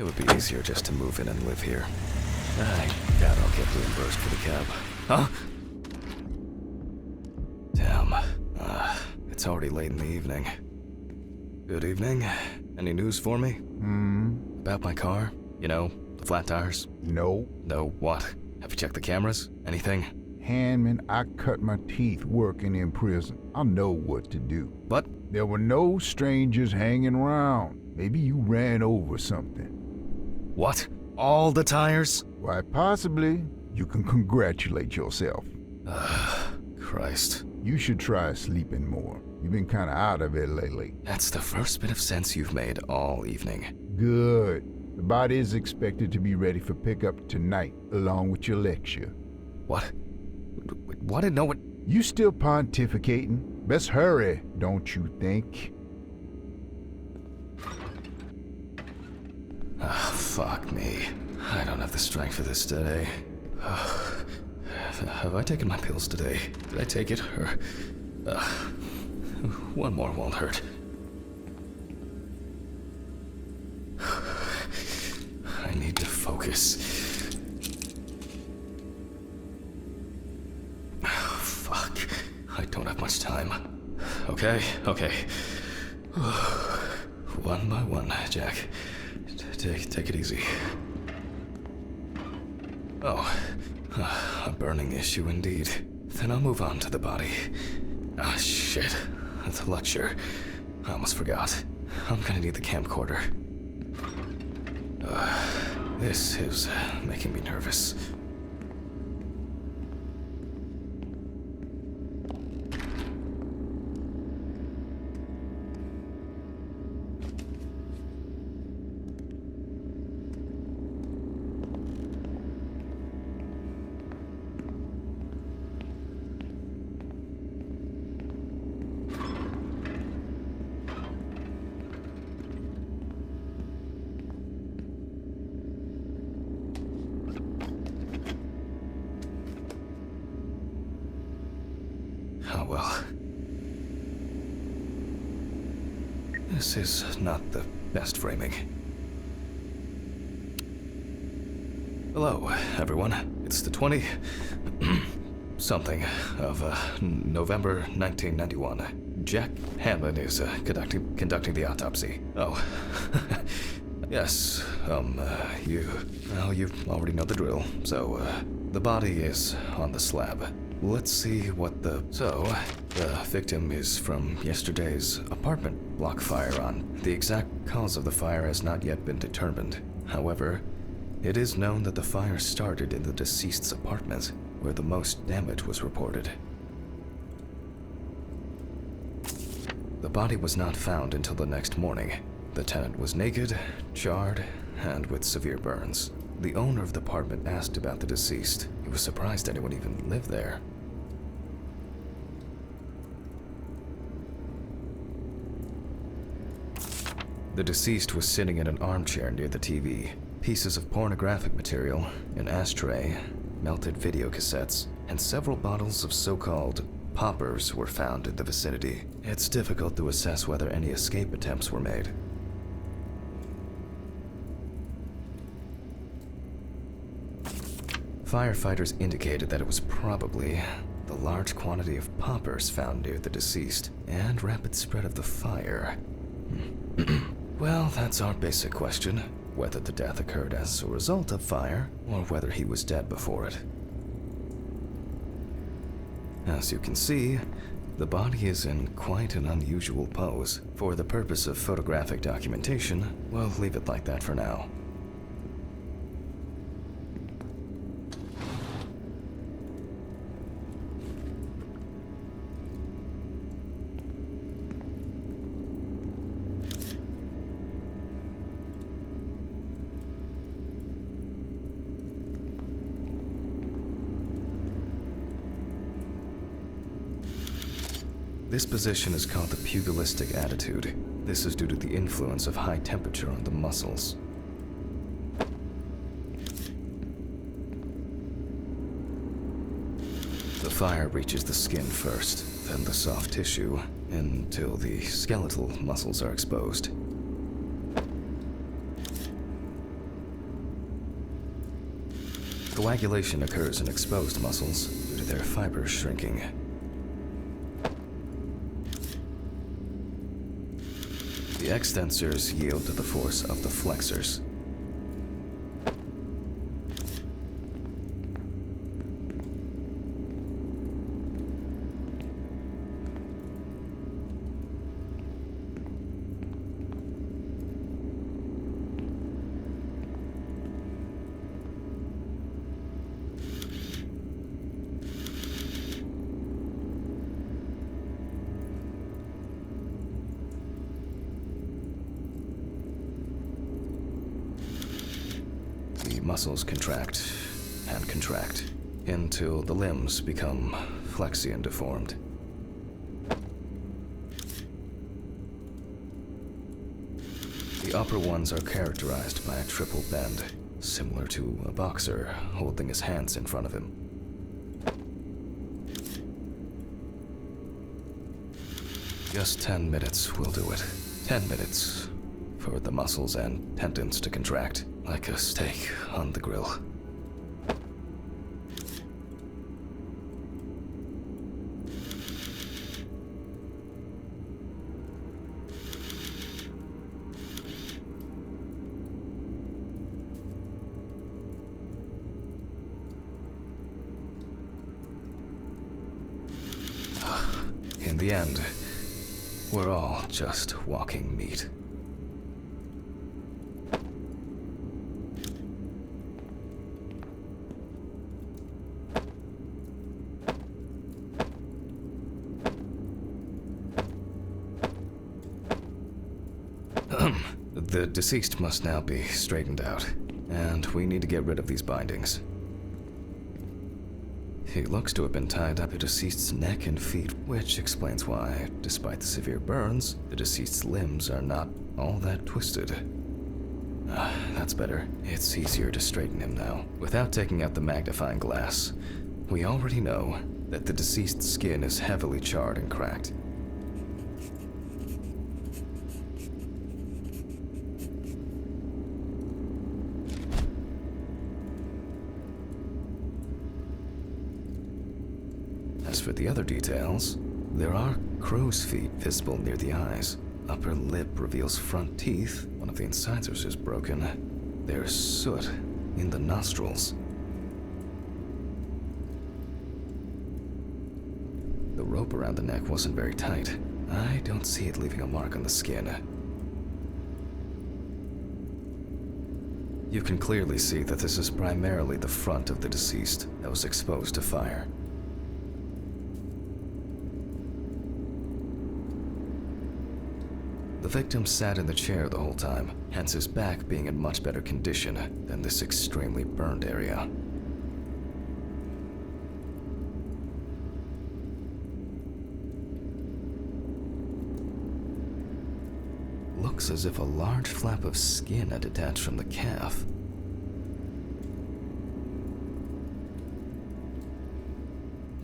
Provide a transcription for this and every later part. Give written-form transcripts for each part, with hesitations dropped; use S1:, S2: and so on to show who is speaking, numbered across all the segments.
S1: It would be easier just to move in and live here. I doubt I'll get reimbursed for the cab. Huh? Damn. It's already late in the evening. Good evening. Any news for me? About my car? You know, the flat tires?
S2: No.
S1: No what? Have you checked the cameras? Anything?
S2: Hanman, I cut my teeth working in prison. I know what to do.
S1: What?
S2: There were no strangers hanging around. Maybe you ran over something.
S1: What? All the tires?
S2: Why, possibly. You can congratulate yourself.
S1: Christ.
S2: You should try sleeping more. You've been kinda out of it lately.
S1: That's the first bit of sense you've made all evening.
S2: Good. The body is expected to be ready for pickup tonight, along with your lecture.
S1: What? What? No, what?
S2: You still pontificating? Best hurry, don't you think?
S1: Fuck me. I don't have the strength for this today. Have I taken my pills today? Did I take it? Or, one more won't hurt. I need to focus. Fuck. I don't have much time. Okay. One by one, Jack. Take it easy. Oh, a burning issue indeed. Then I'll move on to the body. Ah, shit. The lecture. I almost forgot. I'm gonna need the camcorder. This is making me nervous. Oh well. This is not the best framing. Hello, everyone. It's the 20-something of November 1991. Jack Hanma is conducting the autopsy. Oh. Yes, you already know the drill. So, the body is on the slab. Let's see what the victim is from yesterday's apartment block fire on. The exact cause of the fire has not yet been determined. However, it is known that the fire started in the deceased's apartment, where the most damage was reported. The body was not found until the next morning. The tenant was naked, charred, and with severe burns. The owner of the apartment asked about the deceased. He was surprised anyone even lived there. The deceased was sitting in an armchair near the TV. Pieces of pornographic material, an ashtray, melted video cassettes, and several bottles of so-called poppers were found in the vicinity. It's difficult to assess whether any escape attempts were made. Firefighters indicated that it was probably the large quantity of poppers found near the deceased and rapid spread of the fire. Well, that's our basic question, whether the death occurred as a result of fire or whether he was dead before it. As you can see, the body is in quite an unusual pose. For the purpose of photographic documentation, we'll leave it like that for now. This position is called the pugilistic attitude. This is due to the influence of high temperature on the muscles. The fire reaches the skin first, then the soft tissue, until the skeletal muscles are exposed. Coagulation occurs in exposed muscles due to their fibers shrinking. The extensors yield to the force of the flexors. The muscles contract and contract until the limbs become flexy and deformed. The upper ones are characterized by a triple bend, similar to a boxer holding his hands in front of him. Just 10 minutes will do it. 10 minutes for the muscles and tendons to contract like a steak on the grill. In the end, we're all just walking meat. The deceased must now be straightened out, and we need to get rid of these bindings. He looks to have been tied up to the deceased's neck and feet, which explains why, despite the severe burns, the deceased's limbs are not all that twisted. That's better. It's easier to straighten him now. Without taking out the magnifying glass, we already know that the deceased's skin is heavily charred and cracked. As for the other details, there are crow's feet visible near the eyes. Upper lip reveals front teeth. One of the incisors is broken. There's soot in the nostrils. The rope around the neck wasn't very tight. I don't see it leaving a mark on the skin. You can clearly see that this is primarily the front of the deceased that was exposed to fire. The victim sat in the chair the whole time, hence his back being in much better condition than this extremely burned area. Looks as if a large flap of skin had detached from the calf.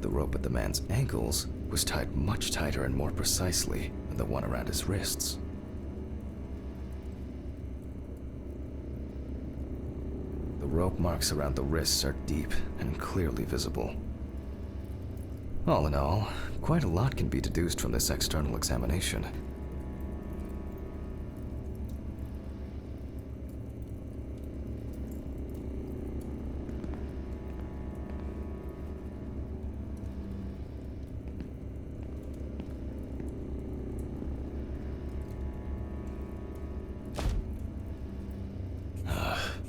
S1: The rope at the man's ankles was tied much tighter and more precisely than the one around his wrists. The rope marks around the wrists are deep and clearly visible. All in all, quite a lot can be deduced from this external examination.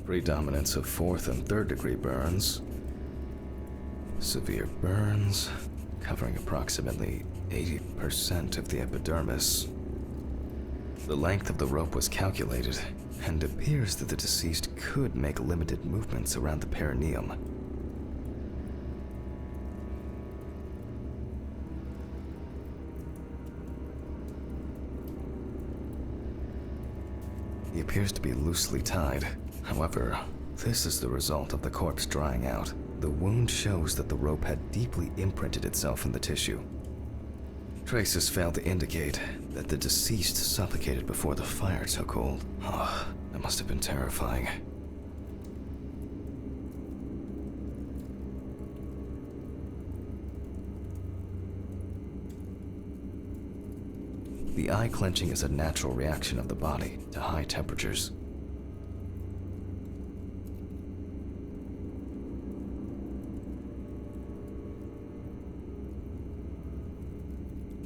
S1: Predominance of 4th and 3rd degree burns. Severe burns, covering approximately 80% of the epidermis. The length of the rope was calculated, and appears that the deceased could make limited movements around the perineum. He appears to be loosely tied. However, this is the result of the corpse drying out. The wound shows that the rope had deeply imprinted itself in the tissue. Traces fail to indicate that the deceased suffocated before the fire took hold. That must have been terrifying. The eye clenching is a natural reaction of the body to high temperatures.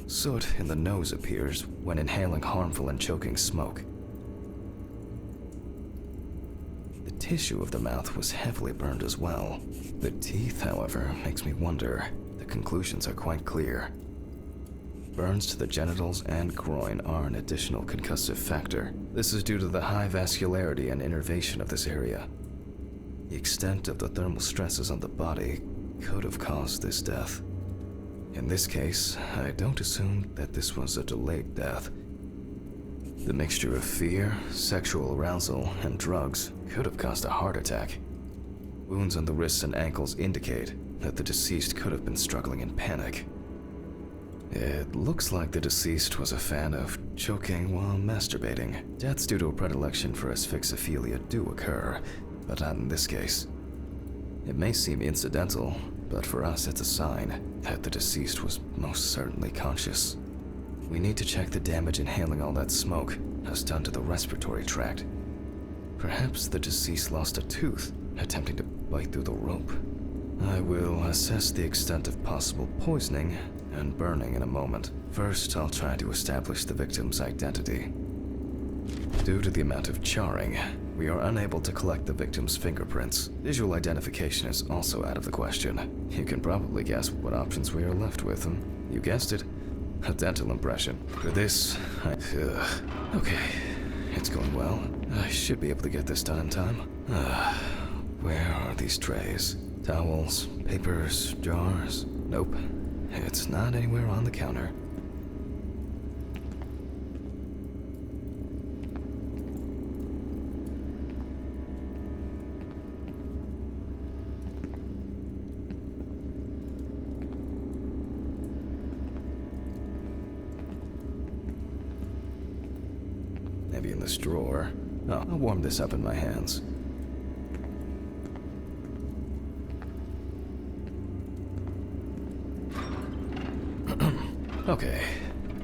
S1: Soot in the nose appears when inhaling harmful and choking smoke. The tissue of the mouth was heavily burned as well. The teeth, however, makes me wonder. The conclusions are quite clear. Burns to the genitals and groin are an additional concussive factor. This is due to the high vascularity and innervation of this area. The extent of the thermal stresses on the body could have caused this death. In this case, I don't assume that this was a delayed death. The mixture of fear, sexual arousal, and drugs could have caused a heart attack. Wounds on the wrists and ankles indicate that the deceased could have been struggling in panic. It looks like the deceased was a fan of choking while masturbating. Deaths due to a predilection for asphyxophilia do occur, but not in this case. It may seem incidental, but for us it's a sign that the deceased was most certainly conscious. We need to check the damage inhaling all that smoke has done to the respiratory tract. Perhaps the deceased lost a tooth attempting to bite through the rope. I will assess the extent of possible poisoning and burning in a moment. First, I'll try to establish the victim's identity. Due to the amount of charring, we are unable to collect the victim's fingerprints. Visual identification is also out of the question. You can probably guess what options we are left with. You guessed it, a dental impression. For this, okay, it's going well. I should be able to get this done in time. Where are these trays? Towels, papers, jars? Nope, it's not anywhere on the counter. Maybe in this drawer. Oh, I'll warm this up in my hands. Okay,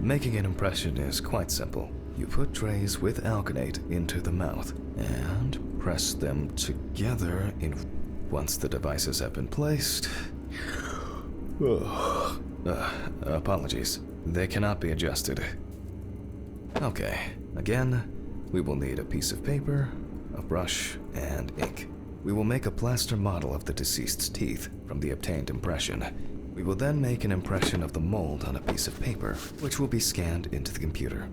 S1: making an impression is quite simple. You put trays with alkanate into the mouth and press them together once the devices have been placed. Apologies. They cannot be adjusted. Okay, again, we will need a piece of paper, a brush, and ink. We will make a plaster model of the deceased's teeth from the obtained impression. We will then make an impression of the mold on a piece of paper, which will be scanned into the computer.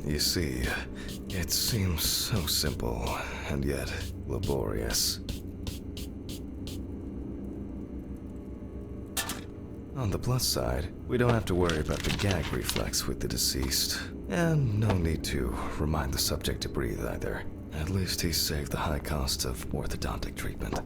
S1: You see, it seems so simple, and yet laborious. On the plus side, we don't have to worry about the gag reflex with the deceased, and no need to remind the subject to breathe either. At least he's saved the high costs of orthodontic treatment.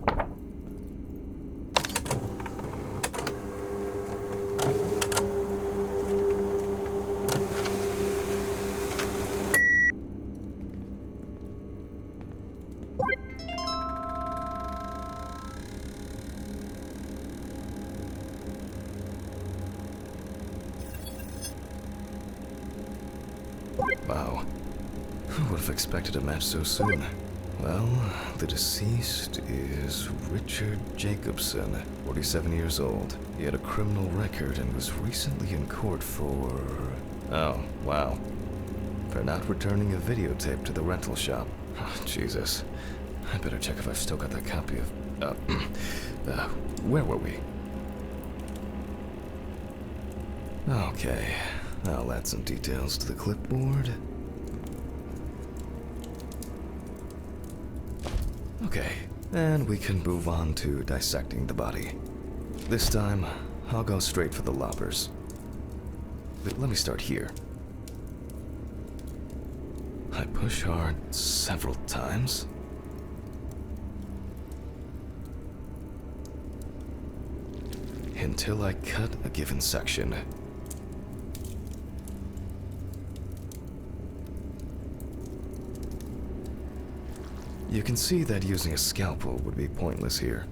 S1: Wow, who would have expected a match so soon? Well, the deceased is Richard Jacobson, 47 years old. He had a criminal record and was recently in court for... Oh, wow. For not returning a videotape to the rental shop. Oh, Jesus. I better check if I've still got that copy of... where were we? Okay, I'll add some details to the clipboard. Okay, and we can move on to dissecting the body. This time, I'll go straight for the loppers. But let me start here. I push hard several times. Until I cut a given section. You can see that using a scalpel would be pointless here.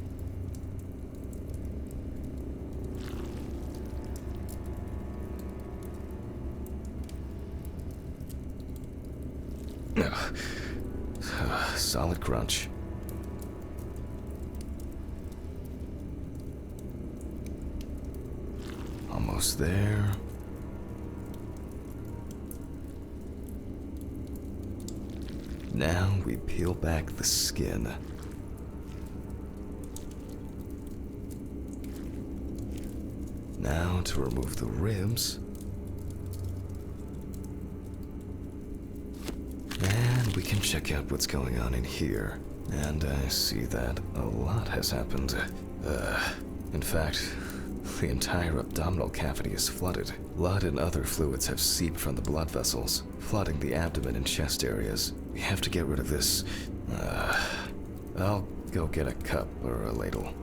S1: Solid crunch. Almost there. Now we peel back the skin. Now to remove the ribs. And we can check out what's going on in here. And I see that a lot has happened. In fact, the entire abdominal cavity is flooded. Blood and other fluids have seeped from the blood vessels, flooding the abdomen and chest areas. We have to get rid of this. I'll go get a cup or a ladle.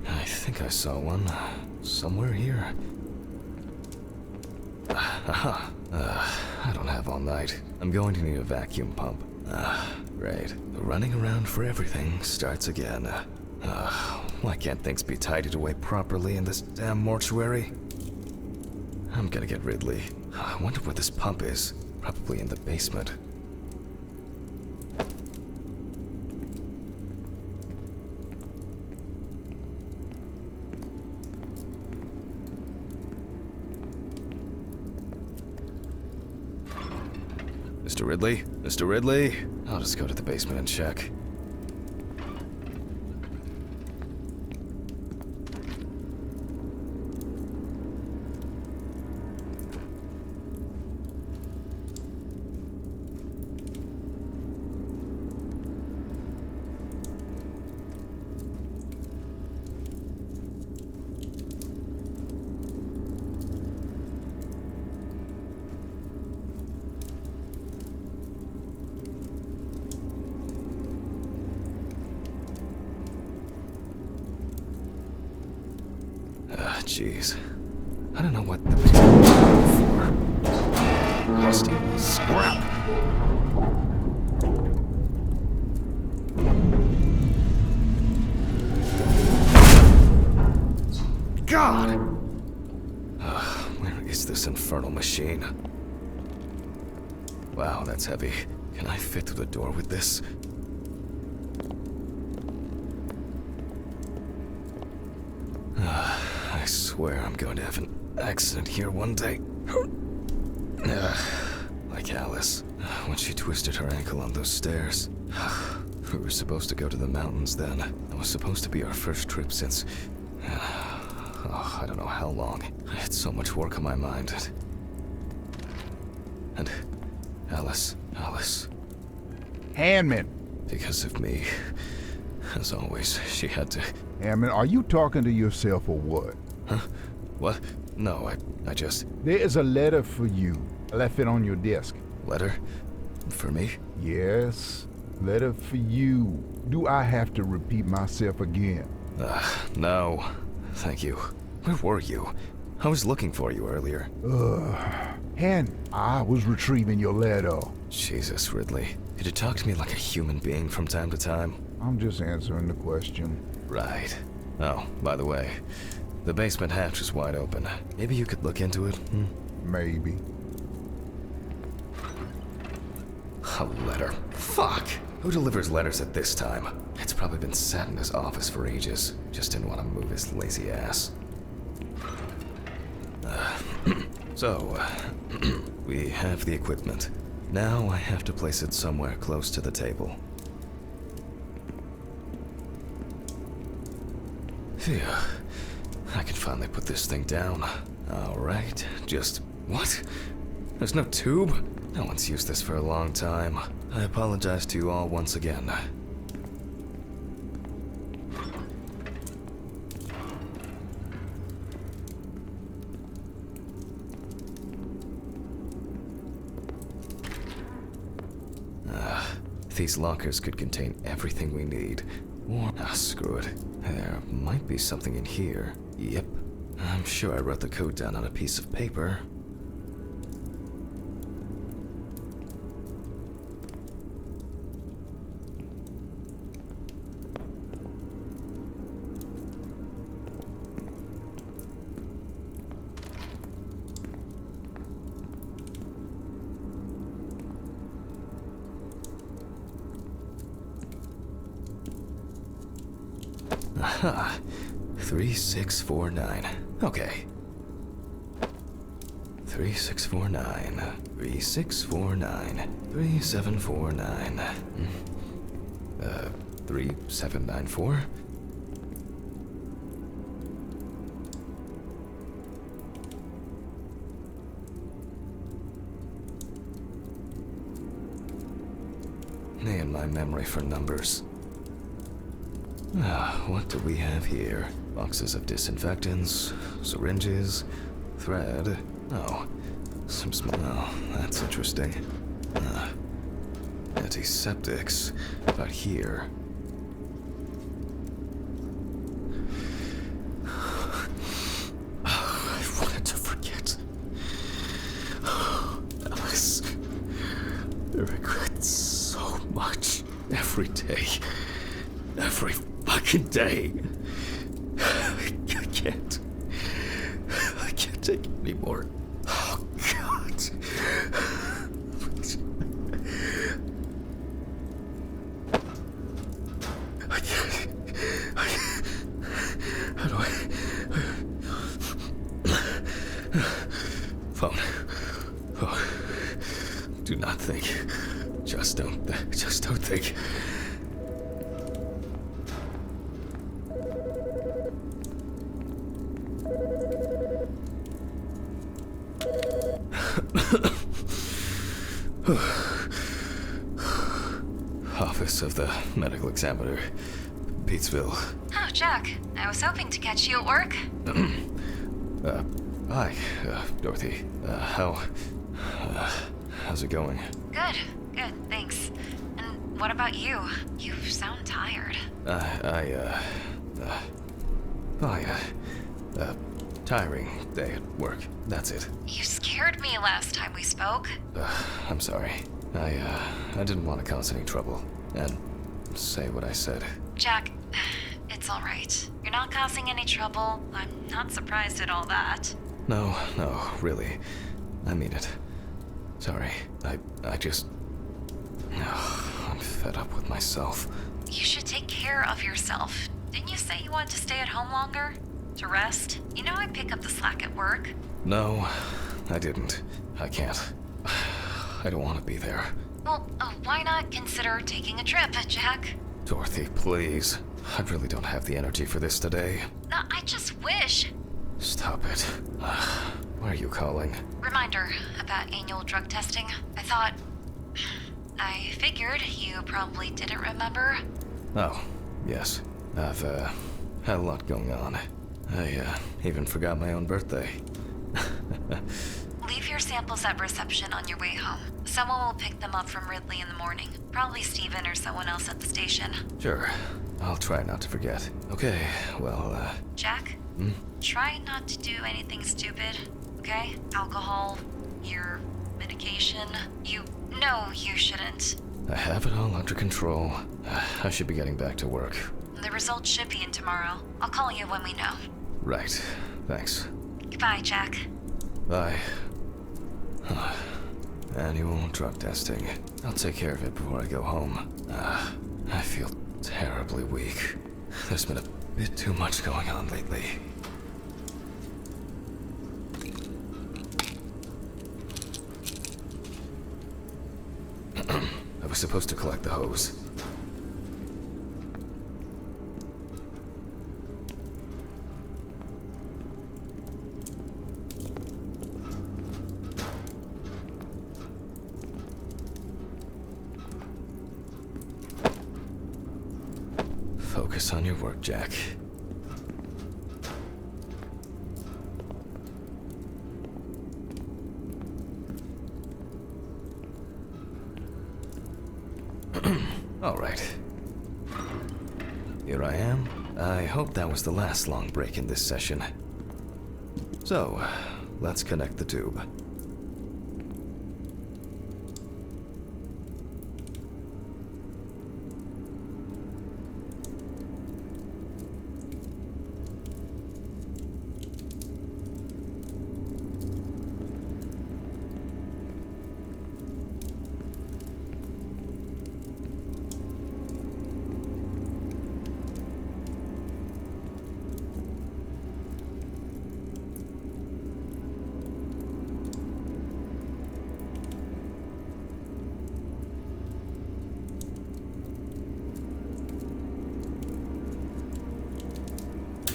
S1: I think I saw one somewhere here. Aha. I don't have all night. I'm going to need a vacuum pump. Right. The running around for everything starts again. Why can't things be tidied away properly in this damn mortuary? I'm gonna get Ridley. I wonder where this pump is. Probably in the basement. Mr. Ridley? Mr. Ridley? I'll just go to the basement and check. Jeez. I don't know what the for. Rusty scrap. God! Where is this infernal machine? Wow, that's heavy. Can I fit through the door with this? I swear I'm going to have an accident here one day. Like Alice, when she twisted her ankle on those stairs. We were supposed to go to the mountains then. That was supposed to be our first trip since... I don't know how long. I had so much work on my mind. And Alice.
S2: Hanman!
S1: Because of me. As always, she had to...
S2: Hanman, are you talking to yourself or what?
S1: Huh? What? No, I just...
S2: There is a letter for you. I left it on your desk.
S1: Letter? For me?
S2: Yes, letter for you. Do I have to repeat myself again?
S1: No. Thank you. Where were you? I was looking for you earlier.
S2: I was retrieving your letter.
S1: Jesus, Ridley. Could you talk to me like a human being from time to time?
S2: I'm just answering the question.
S1: Right. Oh, by the way, the basement hatch is wide open. Maybe you could look into it?
S2: Maybe.
S1: A letter. Fuck! Who delivers letters at this time? It's probably been sat in his office for ages. Just didn't want to move his lazy ass. So, we have the equipment. Now I have to place it somewhere close to the table. Phew. I can finally put this thing down. Alright, just... What? There's no tube? No one's used this for a long time. I apologize to you all once again. These lockers could contain everything we need. Or, screw it. There might be something in here. Yep. I'm sure I wrote the code down on a piece of paper. Aha, 3649. Okay. 3649, 3649, 3749. 3794. Man, my memory for numbers. What do we have here? Boxes of disinfectants, syringes, thread. Oh, some small. Oh, that's interesting. Antiseptics. But here. I wanted to forget. Alice. I regret so much. Every day. Every fucking day. I can't take it anymore. Oh, God. I can't. How do I? Phone. Oh. Do not think. Just don't think. Office of the Medical Examiner, Peatsville.
S3: Oh, Jack. I was hoping to catch you at work.
S1: Hi, Dorothy. How's it going?
S3: Good, thanks. And what about you? You sound tired.
S1: Tiring day at work. That's it.
S3: You scared me last time we spoke.
S1: I'm sorry. I didn't want to cause any trouble and say what I said.
S3: Jack, it's all right. You're not causing any trouble. I'm not surprised at all that.
S1: No, really. I mean it. Sorry. I just... I'm fed up with myself.
S3: You should take care of yourself. Didn't you say you wanted to stay at home longer? To rest? You know I pick up the slack at work.
S1: No, I didn't. I can't. I don't want to be there.
S3: Well, why not consider taking a trip, Jack?
S1: Dorothy, please. I really don't have the energy for this today.
S3: No, I just wish.
S1: Stop it. Why are you calling?
S3: Reminder about annual drug testing. I figured you probably didn't remember.
S1: Oh, yes. I've, had a lot going on. I, even forgot my own birthday.
S3: Leave your samples at reception on your way home. Someone will pick them up from Ridley in the morning. Probably Steven or someone else at the station.
S1: Sure. I'll try not to forget. Okay, well,
S3: Jack? Try not to do anything stupid, okay? Alcohol, your medication. No, you shouldn't.
S1: I have it all under control. I should be getting back to work.
S3: The results should be in tomorrow. I'll call you when we know.
S1: Right. Thanks.
S3: Goodbye, Jack.
S1: Bye. Annual drug testing. I'll take care of it before I go home. I feel terribly weak. There's been a bit too much going on lately. I was supposed to collect the hose. Focus on your work, Jack. All right. Here I am. I hope that was the last long break in this session. So, let's connect the tube.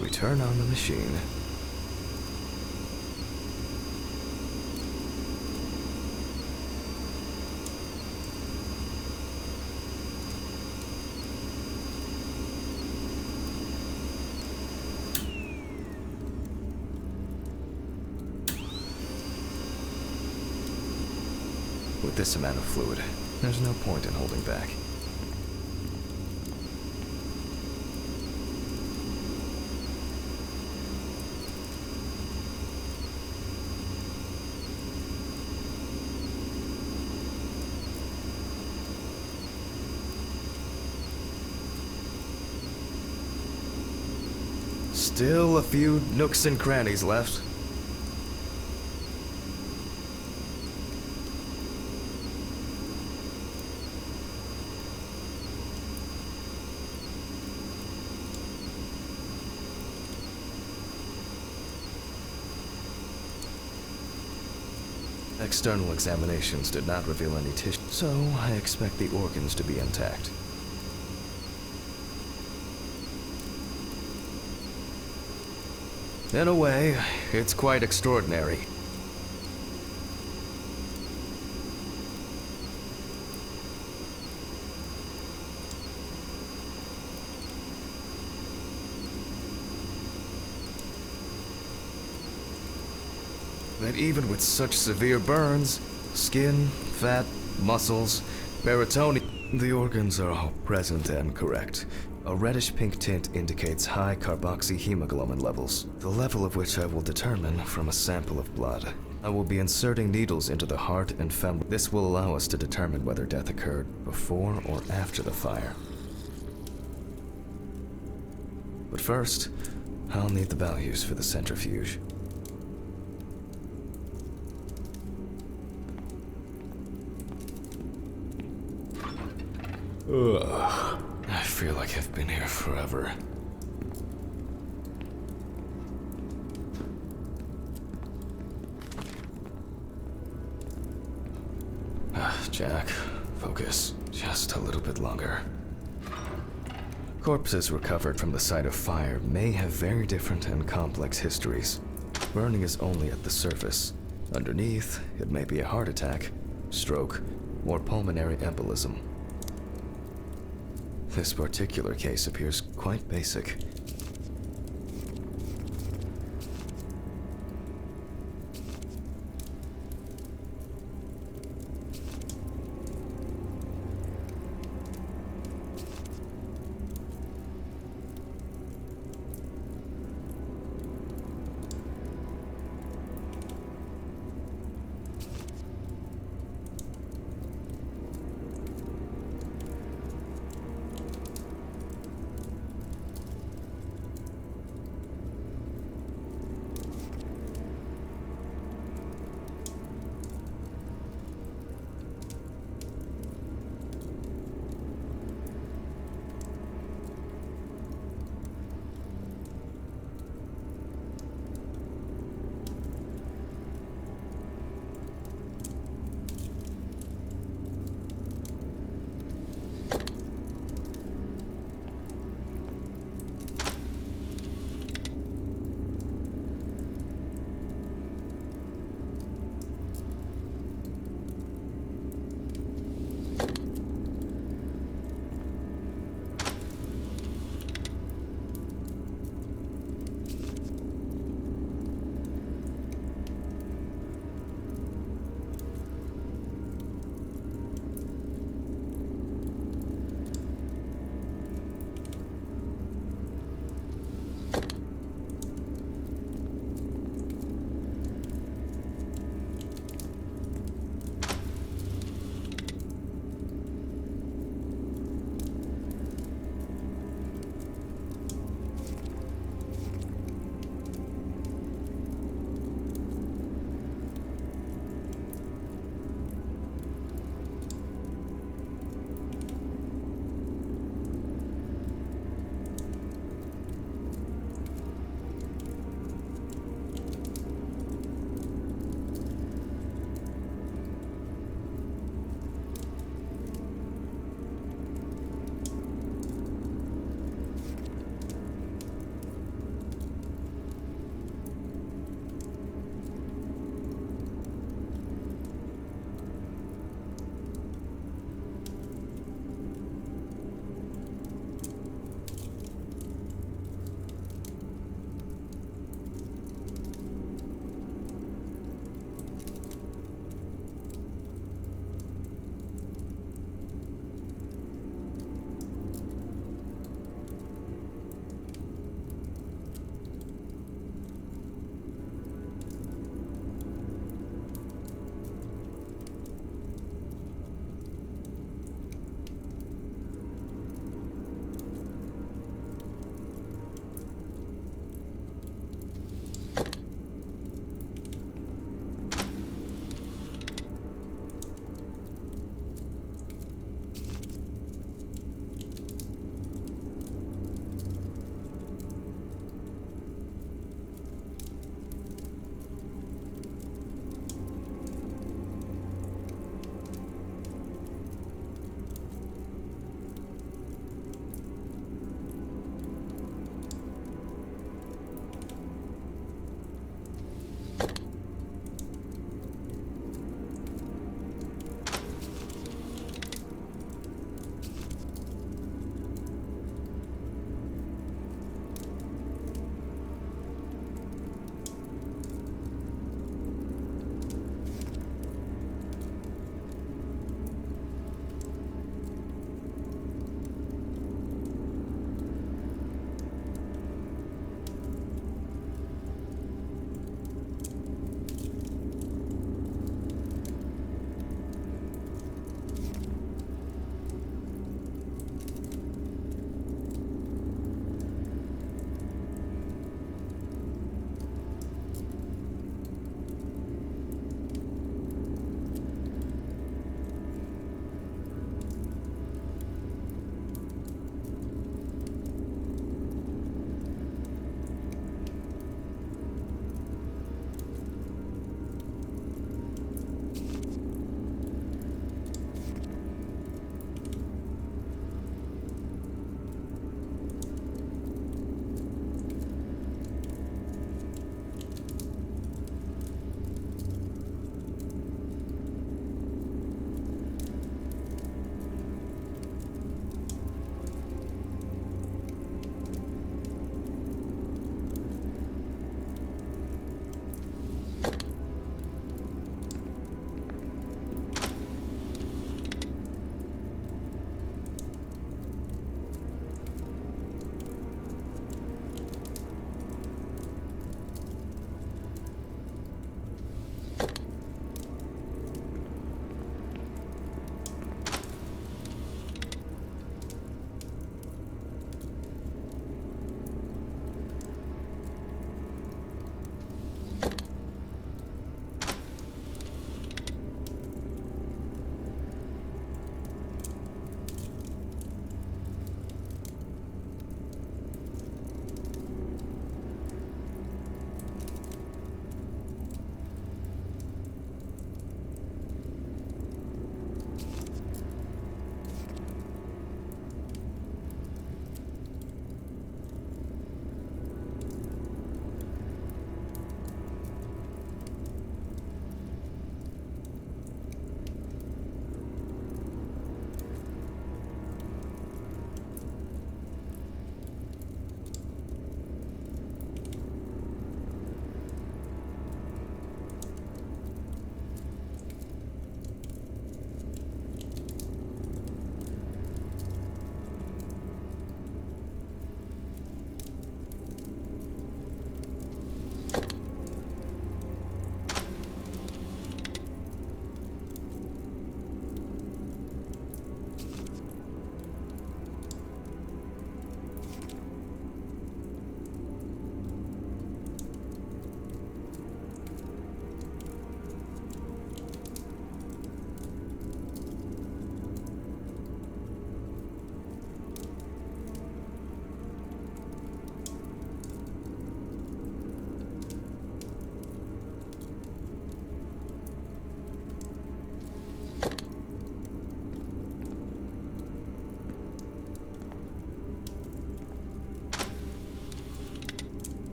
S1: We turn on the machine. With this amount of fluid, there's no point in holding back. Still a few nooks and crannies left. External examinations did not reveal any tissue, so I expect the organs to be intact. In a way, it's quite extraordinary. That even with such severe burns, skin, fat, muscles, peritoneum, the organs are all present and correct. A reddish-pink tint indicates high carboxyhemoglobin levels, the level of which I will determine from a sample of blood. I will be inserting needles into the heart and femur. This will allow us to determine whether death occurred before or after the fire. But first, I'll need the values for the centrifuge. Ugh. I feel like I've been here forever. Jack, focus. Just a little bit longer. Corpses recovered from the site of fire may have very different and complex histories. Burning is only at the surface. Underneath, it may be a heart attack, stroke, or pulmonary embolism. This particular case appears quite basic.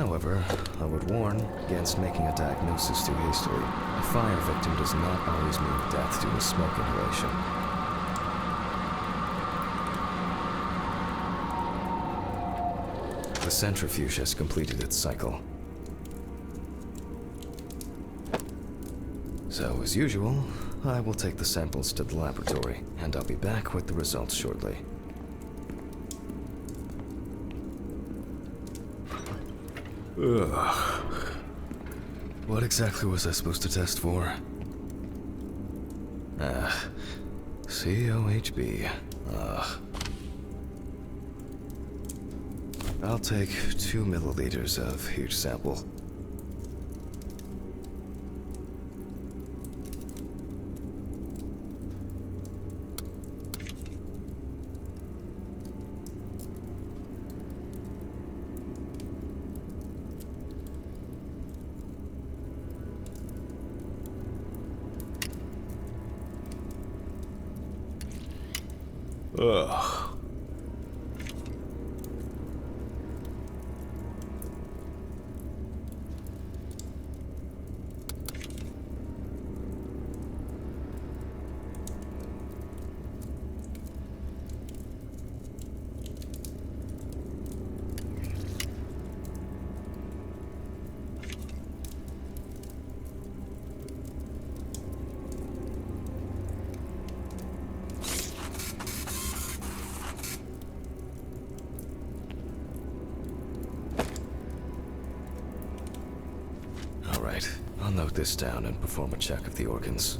S1: However, I would warn against making a diagnosis too hastily. A fire victim does not always mean death due to smoke inhalation. The centrifuge has completed its cycle. So, as usual, I will take the samples to the laboratory, and I'll be back with the results shortly. Ugh. What exactly was I supposed to test for? COHB. I'll take 2 milliliters of each sample. Ugh. Alright, I'll note this down and perform a check of the organs.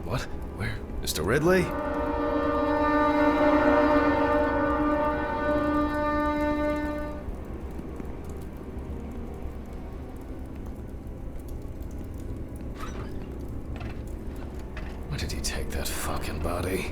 S1: What? Where? Mr. Ridley? Why did he take that fucking body?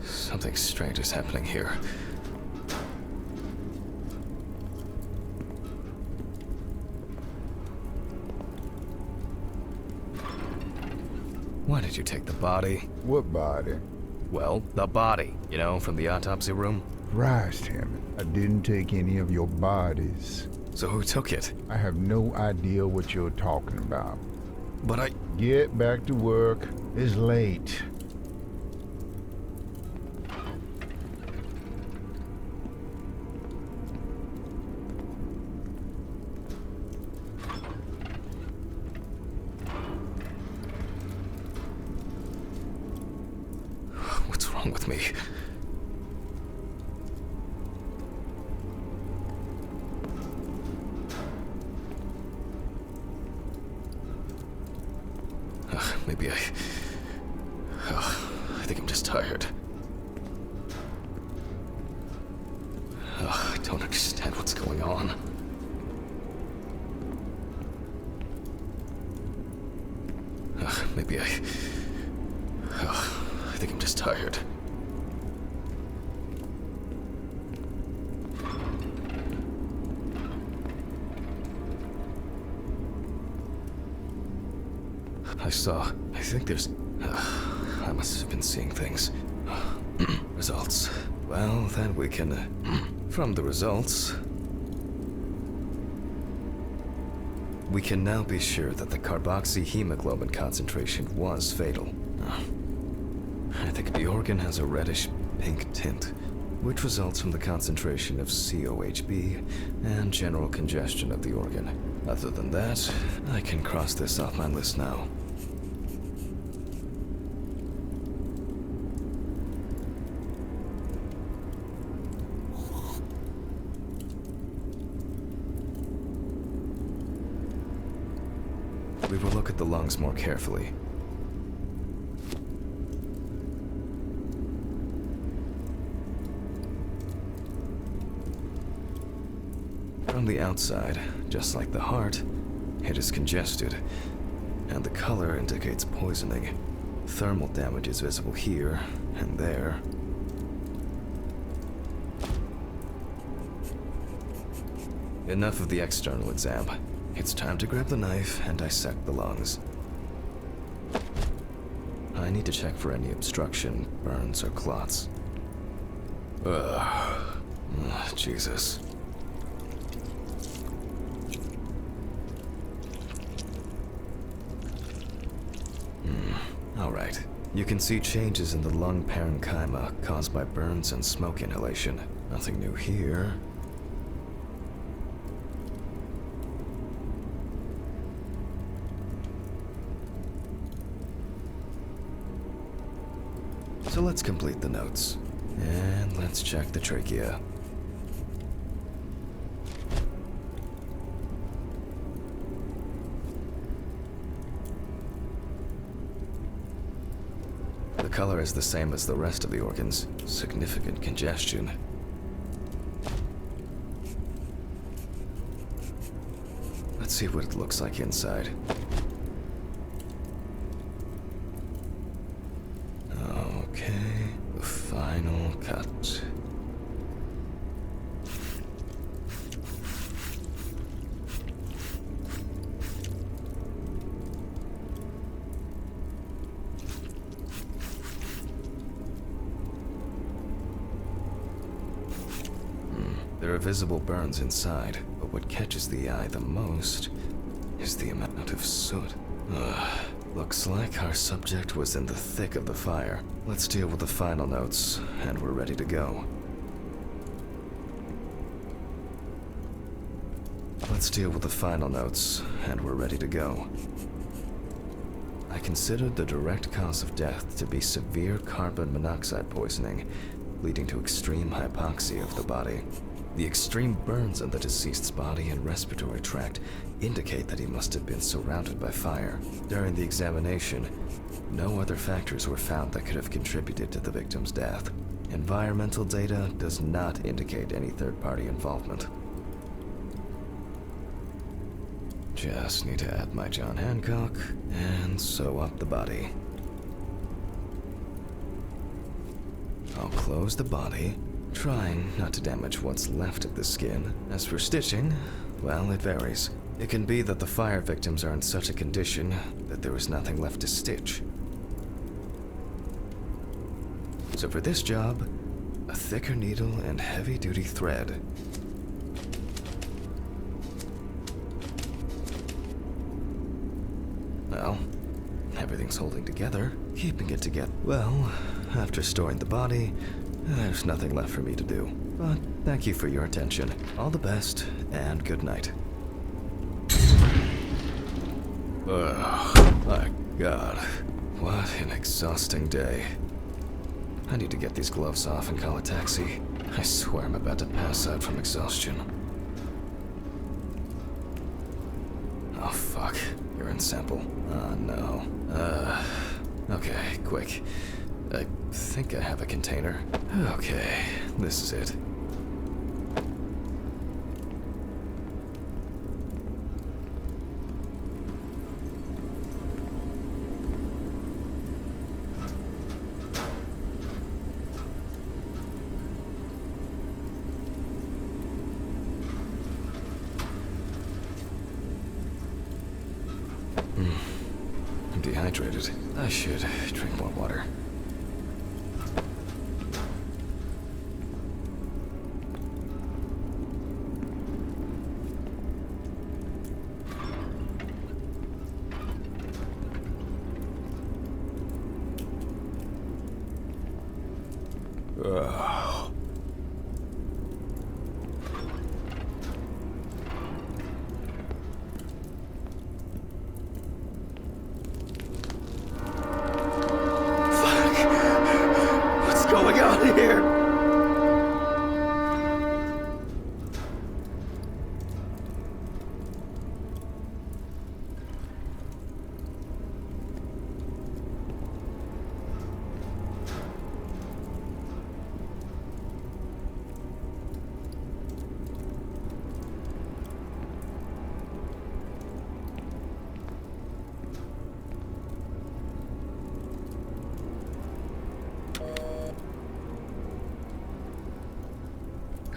S1: Something strange is happening here. Why did you take the body?
S2: What body?
S1: Well, the body, you know, from the autopsy room.
S2: Christ, Hammond, I didn't take any of your bodies.
S1: So who took it?
S2: I have no idea what you're talking about.
S1: But I...
S2: Get back to work. It's late.
S1: What's wrong with me? Maybe I think I'm just tired. I don't understand what's going on. Maybe I think I'm just tired. I think there's... I must have been seeing things. Results. Well, then we can... from the results... we can now be sure that the carboxyhemoglobin concentration was fatal. I think the organ has a reddish-pink tint, which results from the concentration of COHB and general congestion of the organ. Other than that, I can cross this off my list now. We will look at the lungs more carefully. the outside, just like the heart, it is congested, and the color indicates poisoning. Thermal damage is visible here and there. Enough of the external exam. It's time to grab the knife and dissect the lungs. I need to check for any obstruction, burns, or clots. Jesus. Alright. You can see changes in the lung parenchyma caused by burns and smoke inhalation. Nothing new here. So let's complete the notes. And let's check the trachea. The color is the same as the rest of the organs. Significant congestion. Let's see what it looks like inside. Okay, the final cut. There are visible burns inside, but what catches the eye the most is the amount of soot. Looks like our subject was in the thick of the fire. Let's deal with the final notes, and we're ready to go. I considered the direct cause of death to be severe carbon monoxide poisoning, leading to extreme hypoxia of the body. The extreme burns on the deceased's body and respiratory tract indicate that he must have been surrounded by fire. During the examination, no other factors were found that could have contributed to the victim's death. Environmental data does not indicate any third-party involvement. Just need to add my John Hancock and sew up the body. I'll close the body, trying not to damage what's left of the skin. As for stitching, well, it varies. It can be that the fire victims are in such a condition that there is nothing left to stitch. So for this job, a thicker needle and heavy-duty thread. Well, everything's holding together, keeping it together. Well, after storing the body, there's nothing left for me to do. But thank you for your attention. All the best, and good night. Oh, my God. What an exhausting day. I need to get these gloves off and call a taxi. I swear I'm about to pass out from exhaustion. Oh, fuck. Urine sample. Oh, no. Okay, quick. I think I have a container. Okay, this is it. I'm dehydrated. I should drink more water. Ugh. What's going on here?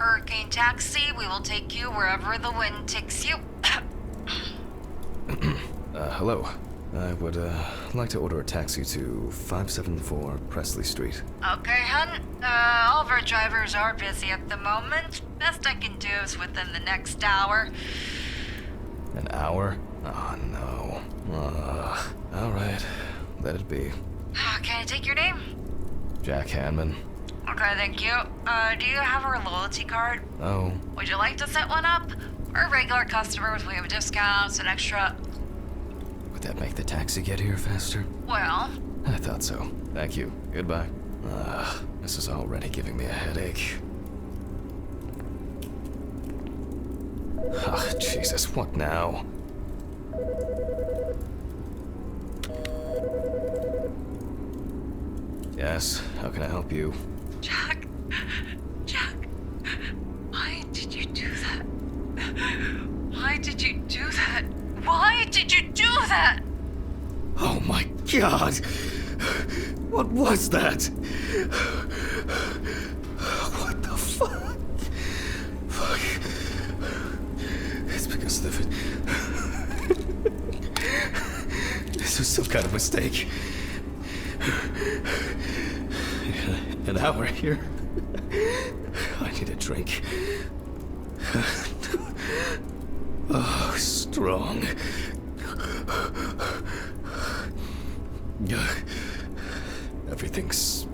S3: Hurricane Taxi. We will take you wherever the wind takes you.
S1: Hello. I would, like to order a taxi to 574 Presley Street.
S3: Okay, hun. All of our drivers are busy at the moment. Best I can do is within the next hour.
S1: An hour? Oh, no. Alright. Let it be.
S3: Can I take your name?
S1: Jack Hanma.
S3: Okay, thank you. Do you have our loyalty card?
S1: Oh,
S3: Would you like to set one up? For regular customers, we have discounts and extra...
S1: would that make the taxi get here faster?
S3: Well...
S1: I thought so. Thank you. Goodbye. This is already giving me a headache. Ah, Jesus, what now? Yes, how can I help you?
S3: Jack, why did you do that? Why did you do that? Why did you do that?
S1: Oh my God! What was that? What the fuck? Fuck. It's because of the... This was some kind of mistake. An hour here? I need a drink. Oh, strong. Everything's